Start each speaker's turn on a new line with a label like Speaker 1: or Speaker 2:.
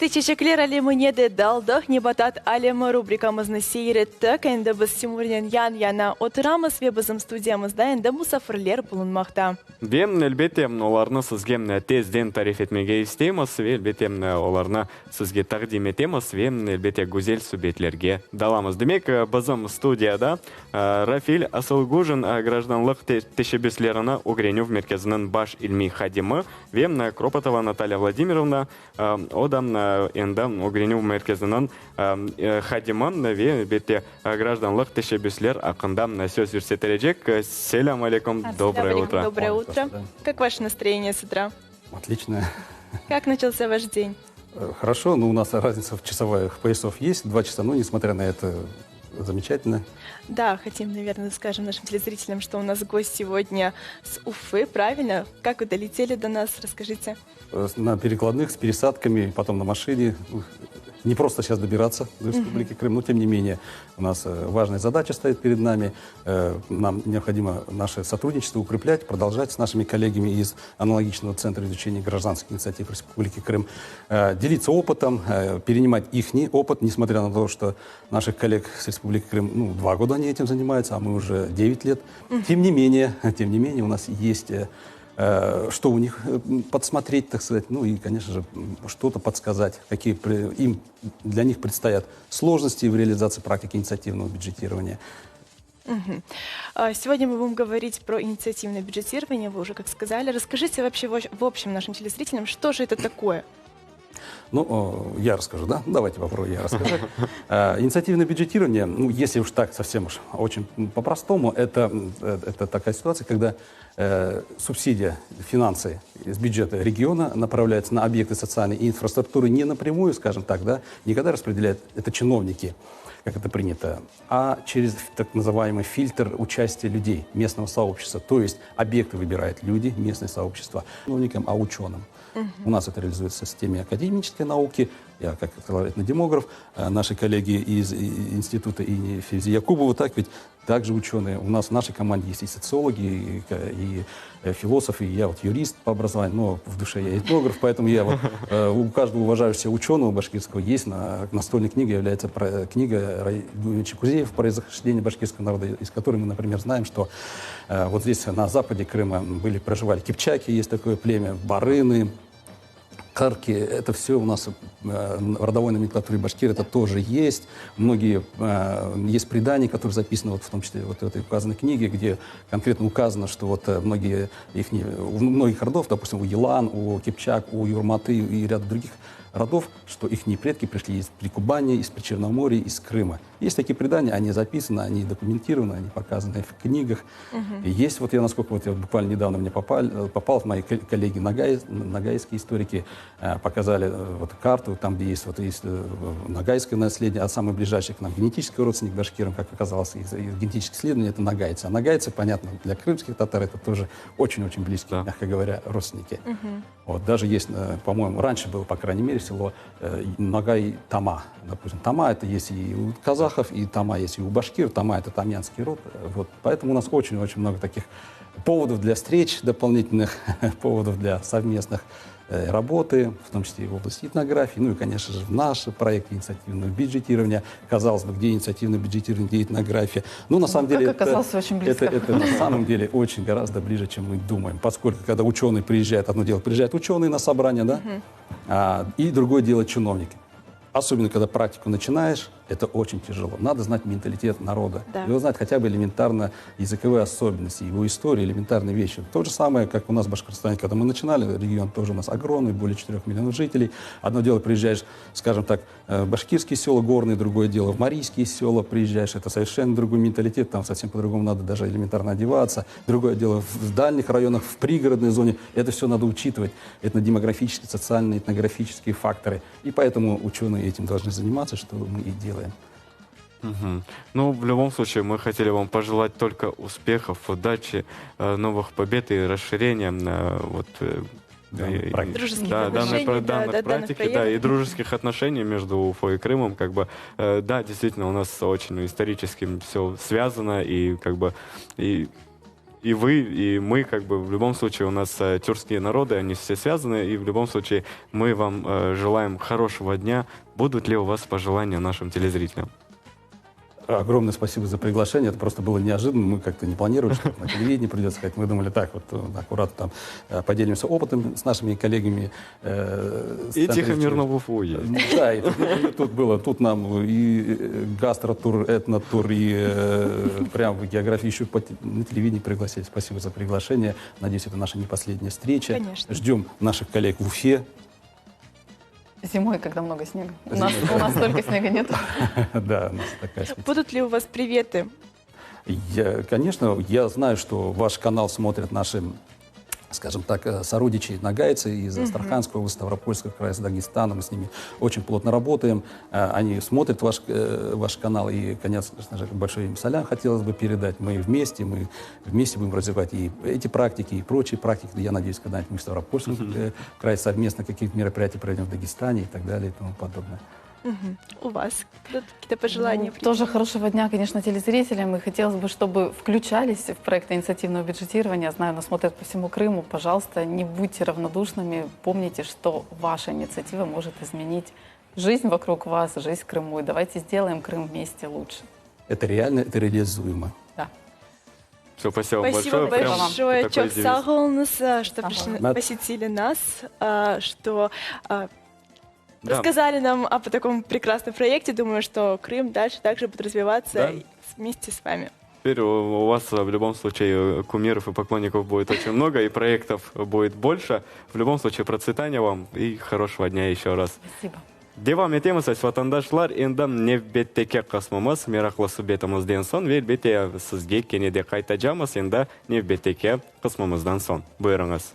Speaker 1: Исти чечеклер алемынеде далдах не батат алемы рубрикамызны сейреттік. Енді біз Тимурден ян-яна отырамыз ве бізім студиямызда енді мұсафірлер бұлынмақта.
Speaker 2: Вем, әлбетте, оларны сізге тезден тариф етмеге істейміз, ве әлбетте оларны сізге тақдим етеміз, ве әлбетте гүзел субъектлерге даламыз. Демек, бізім студияда Рафиль Асылгужин гражданлық тешебеслеріні Угренюв мерkezінің баш ilmi хадимы, ве Кропотова Наталья Владимировна, одан енді Угренюв мерkezінің хадимы, ве әлбетте гражданлық тешебеслер ақында сөз жүрсетережек. Селям алейкум, доброе утро.
Speaker 1: Доброе утро. Как ваше настроение с утра?
Speaker 3: Отлично.
Speaker 1: Как начался ваш день?
Speaker 3: Хорошо, но у нас разница в часовых поясов есть, 2 часа, но несмотря на это, замечательно.
Speaker 1: Да, хотим, наверное, скажем нашим телезрителям, что у нас гость сегодня с Уфы, правильно? Как вы долетели до нас, расскажите.
Speaker 3: На перекладных, с пересадками, потом на машине. Не просто сейчас добираться до Республики Крым, но тем не менее у нас важная задача стоит перед нами. Нам необходимо наше сотрудничество укреплять, продолжать с нашими коллегами из аналогичного Центра изучения гражданских инициатив Республики Крым, делиться опытом, перенимать их опыт, несмотря на то, что наших коллег с Республики Крым 2 года они этим занимаются, а мы уже 9 лет. Тем не менее у нас есть что у них подсмотреть, так сказать, ну и, конечно же, что-то подсказать, какие для них предстоят сложности в реализации практики инициативного бюджетирования.
Speaker 1: Сегодня мы будем говорить про инициативное бюджетирование, вы уже как сказали. Расскажите вообще в общем нашим телезрителям, что же это такое?
Speaker 3: Ну, я расскажу, да? Давайте попробуем, я расскажу. Инициативное бюджетирование, ну, если уж так совсем уж очень по-простому, это такая ситуация, когда субсидия, финансы из бюджета региона направляются на объекты социальной инфраструктуры не напрямую, скажем так, да, никогда распределяют это чиновники, как это принято, а через так называемый фильтр участия людей, местного сообщества. То есть объекты выбирают люди, местное сообщество, чиновникам, а ученым. У нас это реализуется в системе академической науки. Я, как этнодемограф, наши коллеги из института имени Февзи Якубова, так ведь также ученые. У нас в нашей команде есть и социологи, и философы, и я вот юрист по образованию, но в душе я этнограф, поэтому я вот, у каждого уважающегося ученого башкирского есть настольной книгой, является книга Райдуевича Кузеев «Происхождение башкирского народа», из которой мы, например, знаем, что вот здесь на западе Крыма проживали кипчаки, есть такое племя, барыны, карки, это все у нас в родовой номенклатуре башкир, это тоже есть. Многие, есть предания, которые записаны вот в том числе вот в этой указанной книге, где конкретно указано, что вот у многих родов, допустим, у Елан, у Кипчак, у Юрматы и ряда других родов, что их предки пришли из Прикубани, из Причерноморья, из Крыма. Есть такие предания, они записаны, они документированы, они показаны в книгах. И есть, вот я, насколько вот я буквально недавно мне попал мои коллеги ногайские историки, показали вот карту, там, где есть, вот, есть ногайское наследие, а самый ближайший к нам генетический родственник башкирам, как оказалось, из генетических исследований, это ногайцы. А ногайцы, понятно, для крымских татар это тоже очень-очень близкие, мягко говоря, родственники. Вот, даже есть, по-моему, раньше было, по крайней мере, село Ногай-Тама. Допустим, Тама это есть и у казахов, и Тама есть и у башкир. Тама это тамянский род. Вот, поэтому у нас очень-очень много таких поводов для встреч дополнительных, поводов для совместных работы, в том числе и в области этнографии, ну и, конечно же, наш проект инициативного бюджетирования. Казалось бы, где инициативное бюджетирование, где этнография. Но на самом деле
Speaker 4: это
Speaker 3: на самом деле очень гораздо ближе, чем мы думаем. Поскольку, когда ученый приезжает, одно дело, приезжают ученые на собрание, да, и другое дело чиновники. Особенно, когда практику начинаешь, это очень тяжело. Надо знать менталитет народа. Да. Его знать хотя бы элементарно языковые особенности, его историю, элементарные вещи. То же самое, как у нас в Башкортостане, когда мы начинали, регион тоже у нас огромный, более 4 миллионов жителей. Одно дело, приезжаешь, скажем так, в башкирские села горные, другое дело в марийские села приезжаешь, это совершенно другой менталитет, там совсем по-другому надо даже элементарно одеваться. Другое дело в дальних районах, в пригородной зоне, это все надо учитывать. Это демографические, социальные, этнографические факторы. И поэтому ученые этим должны заниматься, что мы и делаем.
Speaker 2: Ну, в любом случае, мы хотели вам пожелать только успехов, удачи, новых побед и расширения данной практики, да, и дружеских отношений между Уфой и Крымом, как бы, да, действительно, у нас очень исторически все связано, и как бы, и и вы, и мы, как бы, в любом случае, у нас тюркские народы, они все связаны, и в любом случае мы вам желаем хорошего дня. Будут ли у вас пожелания нашим телезрителям?
Speaker 3: Огромное спасибо за приглашение. Это просто было неожиданно. Мы как-то не планировали, что на телевидении придется сказать. Мы думали, так вот аккуратно там поделимся опытом с нашими коллегами.
Speaker 2: И тихо, мирно в Уфу едем.
Speaker 3: Да, и тут было. Тут нам и гастротур, этнотур, и прям в географии еще на телевидении пригласили. Спасибо за приглашение. Надеюсь, это наша не последняя встреча.
Speaker 1: Конечно.
Speaker 3: Ждем наших коллег в Уфе.
Speaker 4: Зимой, когда много снега. У нас столько снега нет.
Speaker 3: Да, у нас такая специфика.
Speaker 1: Будут ли у вас приветы?
Speaker 3: Конечно, я знаю, что ваш канал смотрят наши, скажем так, сородичи нагайцы из Астраханской области, Ставропольского края, с Дагестаном. Мы с ними очень плотно работаем. Они смотрят ваш канал. И, конечно же, большой им салям хотелось бы передать. Мы вместе будем развивать и эти практики, и прочие практики. Я надеюсь, когда-нибудь мы в Ставропольском крае совместно какие-то мероприятия проведем в Дагестане и так далее и тому подобное.
Speaker 1: У вас какие-то пожелания?
Speaker 4: Тоже хорошего дня, конечно, телезрителям. И хотелось бы, чтобы включались в проекты инициативного бюджетирования. Знаю, нас смотрят по всему Крыму. Пожалуйста, не будьте равнодушными. Помните, что ваша инициатива может изменить жизнь вокруг вас, жизнь в Крыму. И давайте сделаем Крым вместе лучше.
Speaker 3: Это реально, это реализуемо.
Speaker 4: Да.
Speaker 2: Все, спасибо вам
Speaker 1: Спасибо
Speaker 2: большое.
Speaker 1: большое,
Speaker 2: Такой
Speaker 1: Чок
Speaker 2: девиз.
Speaker 1: Сағылыңыз, что пришли,
Speaker 3: Да.
Speaker 1: посетили нас, что
Speaker 2: Да.
Speaker 1: рассказали нам о таком прекрасном проекте. Думаю, что Крым дальше также будет развиваться
Speaker 2: Да.
Speaker 1: вместе с вами.
Speaker 2: Теперь у вас в любом случае кумиров и поклонников будет очень много, и проектов будет больше. В любом случае, процветания вам и хорошего дня еще раз.
Speaker 4: Спасибо.
Speaker 2: Devam etemiz, vatandaşlar. Endi nevbetdeki qismimiz Meraklası betimizden son ve elbette sizge kenede qaytajamiz endi nevbetdeki qismimizdan son. Buyurunuz.